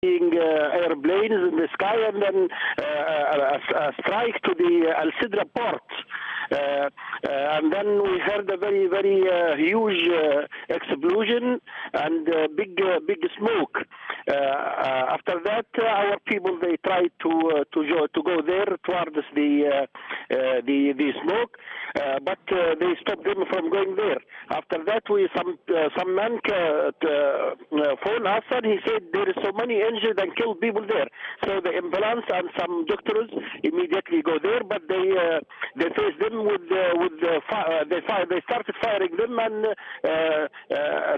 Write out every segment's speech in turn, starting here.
seeing airplanes in the sky, and then a strike to the AlJazeera port. And then we heard a very, very huge explosion and big smoke. After that, our people, they tried to go there towards the smoke, but they stopped them from going there. After that, some man phoned us, and he said there is so many injured and killed people there. So the ambulance and some doctors immediately go there, but they faced them they started firing them and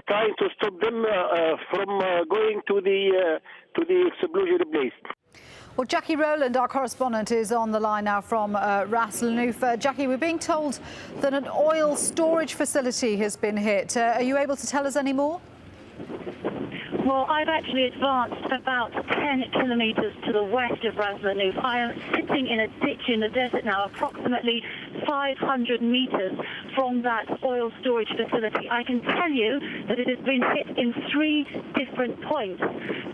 trying to stop them from going to the explosion place. Well, Jackie Rowland, our correspondent, is on the line now from Ras Al Khaimah. Jackie, we're being told that an oil storage facility has been hit. Are you able to tell us any more? Well, I've actually advanced about 10 kilometres to the west of Ras Al Khaimah. I am sitting in a ditch in the desert now, approximately 500 metres from that oil storage facility. I can tell you that it has been hit in 3 different points,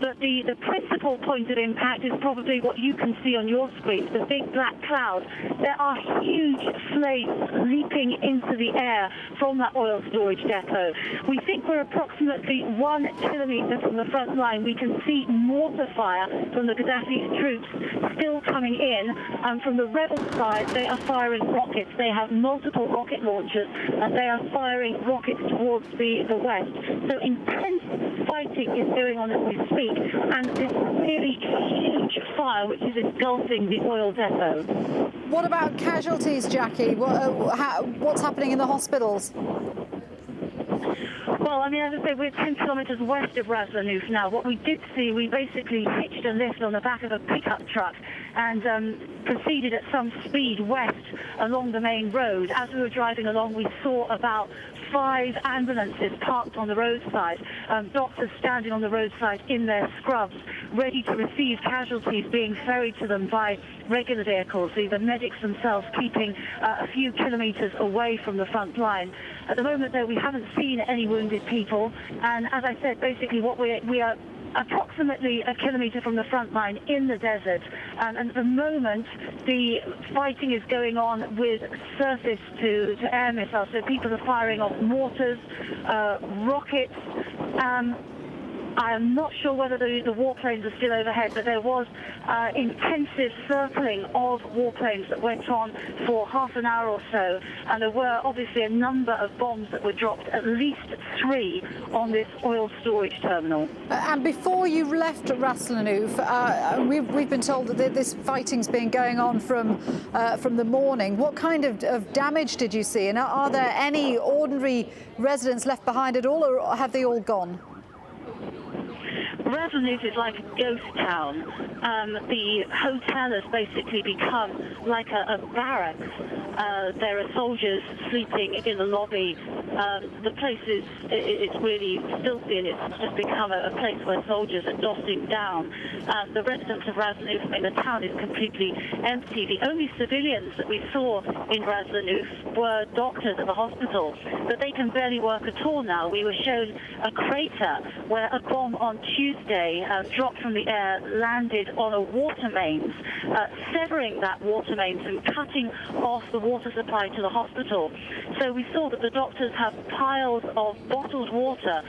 but the principal point of impact is probably what you can see on your screen, the big black cloud. There are huge flames leaping into the air from that oil storage depot. We think we're approximately 1 kilometre from the front line. We can see mortar fire from the Gaddafi's troops still coming in, and from the rebel side they are firing rockets. They have multiple rocket launchers and they are firing rockets towards the west. So intense fighting is going on as we speak, and this really huge fire which is engulfing the oil depot. What about casualties, Jackie? What's happening in the hospitals? Well, I mean, as I say, we're 10 kilometres west of Ras Al Khaimah now. What we did see, we basically hitched a lift on the back of a pickup truck and proceeded at some speed west along the main road. As we were driving along, we saw about 5 ambulances parked on the roadside, doctors standing on the roadside in their scrubs, ready to receive casualties being ferried to them by regular vehicles, the medics themselves keeping a few kilometres away from the front line. At the moment, though, we haven't seen any wounded people, and as I said, basically what we are approximately a kilometre from the front line in the desert, and at the moment the fighting is going on with surface to air missiles, so people are firing off mortars, rockets. I am not sure whether the warplanes are still overhead, but there was intensive circling of warplanes that went on for half an hour or so, and there were obviously a number of bombs that were dropped, at least 3 on this oil storage terminal. And before you left Ras Al Khaimah, we've been told that this fighting's been going on from the morning. What kind of damage did you see, and are there any ordinary residents left behind at all, or have they all gone? Ras Al Khaimah is like a ghost town. The hotel has basically become like a barracks. There are soldiers sleeping in the lobby. The place it's really filthy, and it's just become a place where soldiers are dossing down. The residents of Ras Al Khaimah, the town is completely empty. The only civilians that we saw in Ras Al Khaimah were doctors at the hospital, but they can barely work at all now. We were shown a crater where a bomb on Tuesday dropped from the air, landed on a water mains, severing that water mains and cutting off the water supply to the hospital. So we saw that the doctors have piles of bottled water,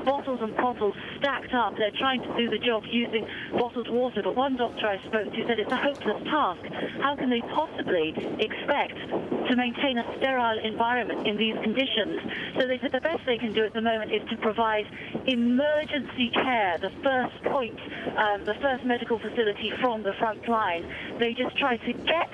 bottles and bottles stacked up. They're trying to do the job using bottled water, but one doctor I spoke to said it's a hopeless task. How can they possibly expect to maintain a sterile environment in these conditions? So they said the best they can do at the moment is to provide emergency care, the first point, the first medical facility from the front line. They just try to get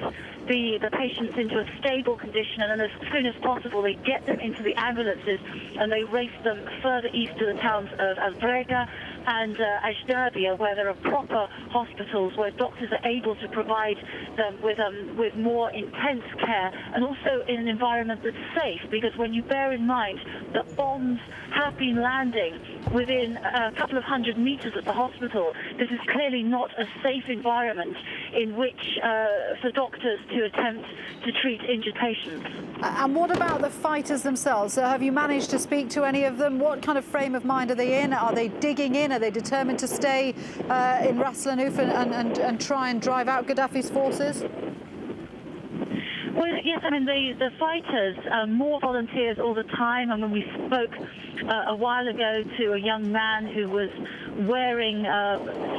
the patients into a stable condition, and then as soon as possible they get them into the ambulances and they race them further east to the towns of AlJazeera and AlJazeera, where there are proper hospitals where doctors are able to provide them with more intense care, and also in an environment that's safe, because when you bear in mind that bombs have been landing within a couple of 100 metres of the hospital, this is clearly not a safe environment in which for doctors to attempt to treat injured patients. And what about the fighters themselves? Have you managed to speak to any of them? What kind of frame of mind are they in? Are they digging in? Are they determined to stay in Ras Al Hanouf and try and drive out Gaddafi's forces? Well, yes, I mean, the fighters, more volunteers all the time. I mean, we spoke a while ago to a young man who was wearing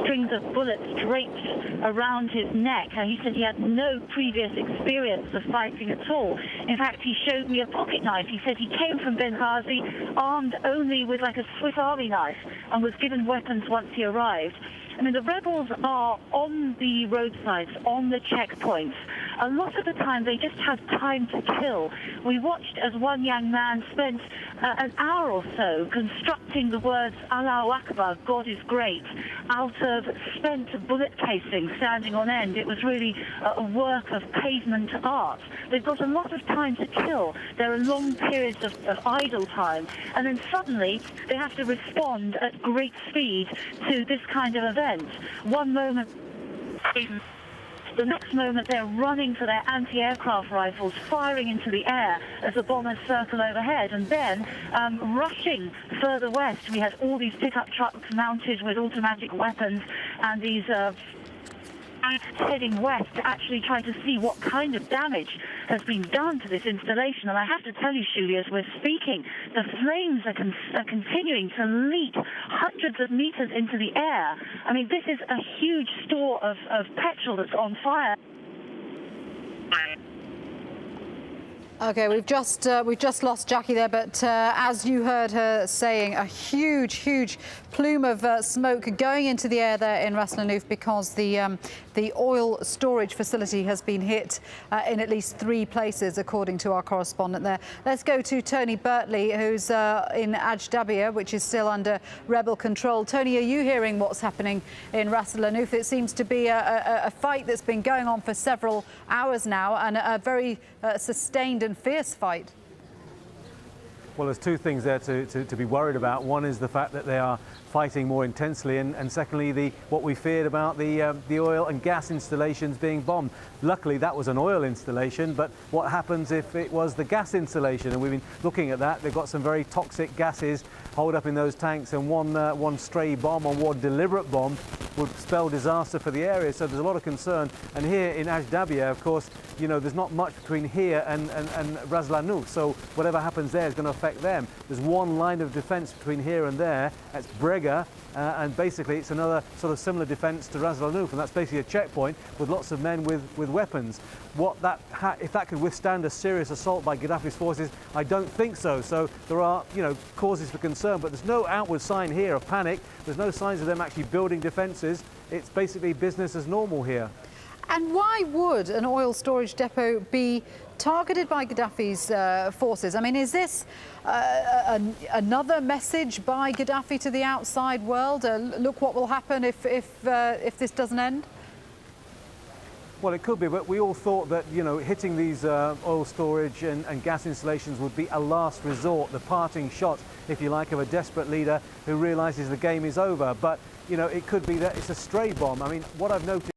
strings of bullets draped around his neck. And he said he had no previous experience of fighting at all. In fact, he showed me a pocket knife. He said he came from Benghazi armed only with like a Swiss Army knife and was given weapons once he arrived. I mean, the rebels are on the roadsides, on the checkpoints. A lot of the time, they just have time to kill. We watched as one young man spent an hour or so constructing the words Allahu Akbar, God is great, out of spent bullet casings standing on end. It was really a work of pavement art. They've got a lot of time to kill. There are long periods of idle time. And then suddenly, they have to respond at great speed to this kind of event. One moment, the next moment they're running for their anti-aircraft rifles, firing into the air as the bombers circle overhead, and then rushing further west. We had all these pickup trucks mounted with automatic weapons and these heading west to actually try to see what kind of damage has been done to this installation. And I have to tell you, Shuli, as we're speaking, the flames are continuing to leap hundreds of meters into the air. I mean, this is a huge store of petrol that's on fire. Okay, we've just lost Jackie there, but as you heard her saying, a huge plume of smoke going into the air there in Ras Al Hanouf because the oil storage facility has been hit in at least 3 places, according to our correspondent there. Let's go to Tony Bertley, who's in AlJazeera, which is still under rebel control. Tony, are you hearing what's happening in Ras Al Hanouf? It seems to be a fight that's been going on for several hours now, and a very sustained and fierce fight. Well, there's 2 things there to be worried about. One is the fact that they are fighting more intensely, and secondly, what we feared about the oil and gas installations being bombed. Luckily, that was an oil installation, but what happens if it was the gas installation? And we've been looking at that. They've got some very toxic gases holed up in those tanks, and one stray bomb or one deliberate bomb would spell disaster for the area. So there's a lot of concern. And here in AlJazeera, of course, you know, there's not much between here and Ras Al Hanouf. So whatever happens there is going to affect them. There's one line of defence between here and there. That's Brega, and basically it's another sort of similar defence to Ras Al Hanouf, and that's basically a checkpoint with lots of men with weapons. If that could withstand a serious assault by Gaddafi's forces, I don't think so. So there are, you know, causes for concern, but there's no outward sign here of panic. There's no signs of them actually building defences. It's basically business as normal here. And why would an oil storage depot be targeted by Gaddafi's forces? I mean, is this another message by Gaddafi to the outside world? Look what will happen if this doesn't end? Well, it could be, but we all thought that, you know, hitting these oil storage and gas installations would be a last resort, the parting shot, if you like, of a desperate leader who realises the game is over. But, you know, it could be that it's a stray bomb. I mean, what I've noticed